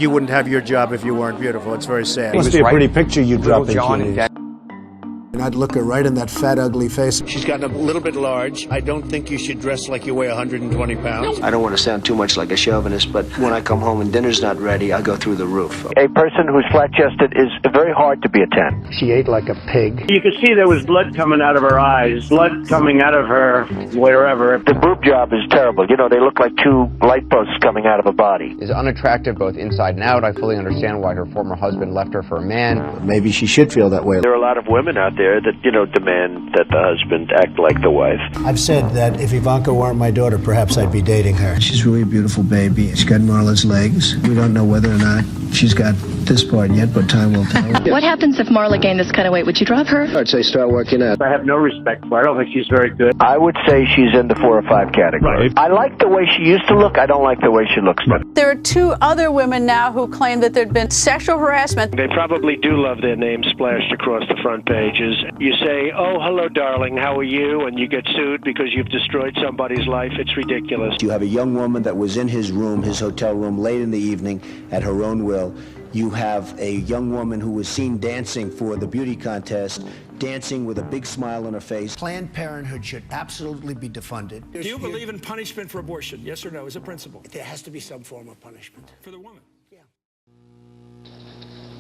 you wouldn't have your job if you weren't beautiful. It's very sad. Must be a pretty picture you drop into. And I'd look her right in that fat, ugly face. She's gotten a little bit large. I don't think you should dress like you weigh 120 pounds. I don't want to sound too much like a chauvinist, but when I come home and dinner's not ready, I go through the roof. A person who's flat-chested is very hard to be a 10. She ate like a pig. You could see there was blood coming out of her eyes, blood coming out of her wherever. The boob job is terrible. You know, they look like two light posts coming out of a body. Is unattractive both inside and out. I fully understand why her former husband left her for a man. Maybe she should feel that way. There are a lot of women out there that, you know, demand that the husband act like the wife. I've said that if Ivanka weren't my daughter, perhaps I'd be dating her. She's really a beautiful baby. She's got Marla's legs. We don't know whether or not she's got this part yet, but time will tell. What happens if Marla gained this kind of weight? Would you drop her? I'd say start working out. I have no respect for her. I don't think she's very good. I would say she's in the 4 or 5 category. Right. I like the way she used to look. I don't like the way she looks now. There are 2 other women now who claim that there'd been sexual harassment. They probably do love their names splashed across the front pages. You say, oh, hello, darling, how are you? And you get sued because you've destroyed somebody's life. It's ridiculous. You have a young woman that was in his room, his hotel room, late in the evening at her own will. You have a young woman who was seen dancing for the beauty contest, dancing with a big smile on her face. Planned Parenthood should absolutely be defunded. Do you believe in punishment for abortion? Yes or no, as a principle? There has to be some form of punishment. For the woman? Yeah.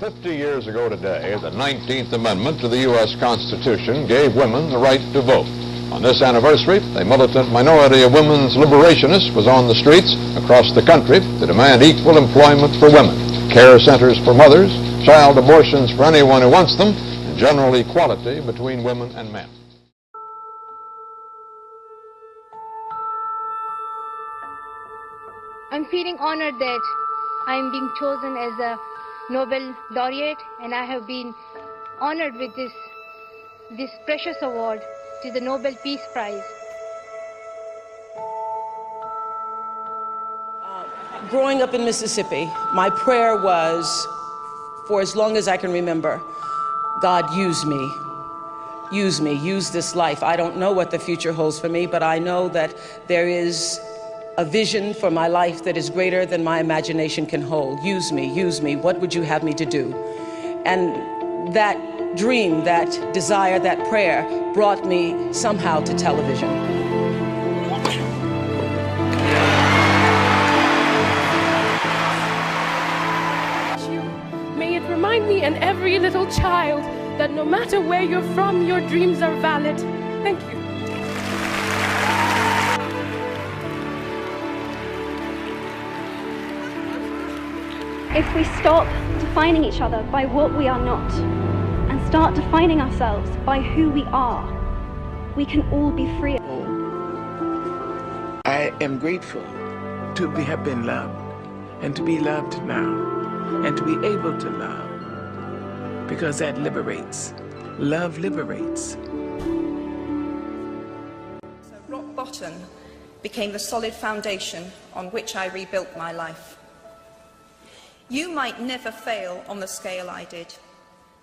50 years ago today, the 19th Amendment to the U.S. Constitution gave women the right to vote. On this anniversary, a militant minority of women's liberationists was on the streets across the country to demand equal employment for women, care centers for mothers, child abortions for anyone who wants them, and general equality between women and men. I'm feeling honored that I'm being chosen as a Nobel laureate, and I have been honored with this precious award. It is the Nobel Peace Prize. Growing up in Mississippi, my prayer was, for as long as I can remember, God, use me. Use me, use this life. I don't know what the future holds for me, but I know that there is a vision for my life that is greater than my imagination can hold. Use me, use me. What would you have me to do? And that dream, that desire, that prayer brought me somehow to television. May it remind me and every little child that no matter where you're from, your dreams are valid. Thank you. If we stop defining each other by what we are not and start defining ourselves by who we are, we can all be free. I am grateful to have been loved and to be loved now and to be able to love, because that liberates. Love liberates. So rock bottom became the solid foundation on which I rebuilt my life. You might never fail on the scale I did,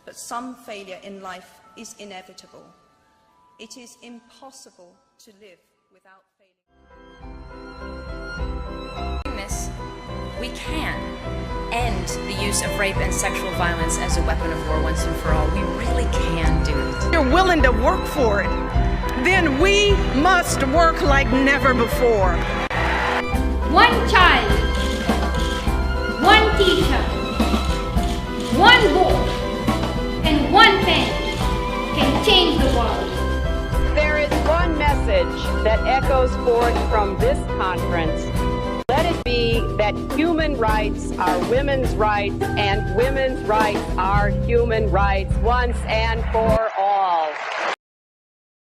but some failure in life is inevitable. It is impossible to live without failing. Doing this, we can end the use of rape and sexual violence as a weapon of war once and for all. We really can do it. You're willing to work for it, then we must work like never before. One child, one teacher, one book, and one pen can change the world. There is one message that echoes forth from this conference. Let it be that human rights are women's rights and women's rights are human rights once and for all.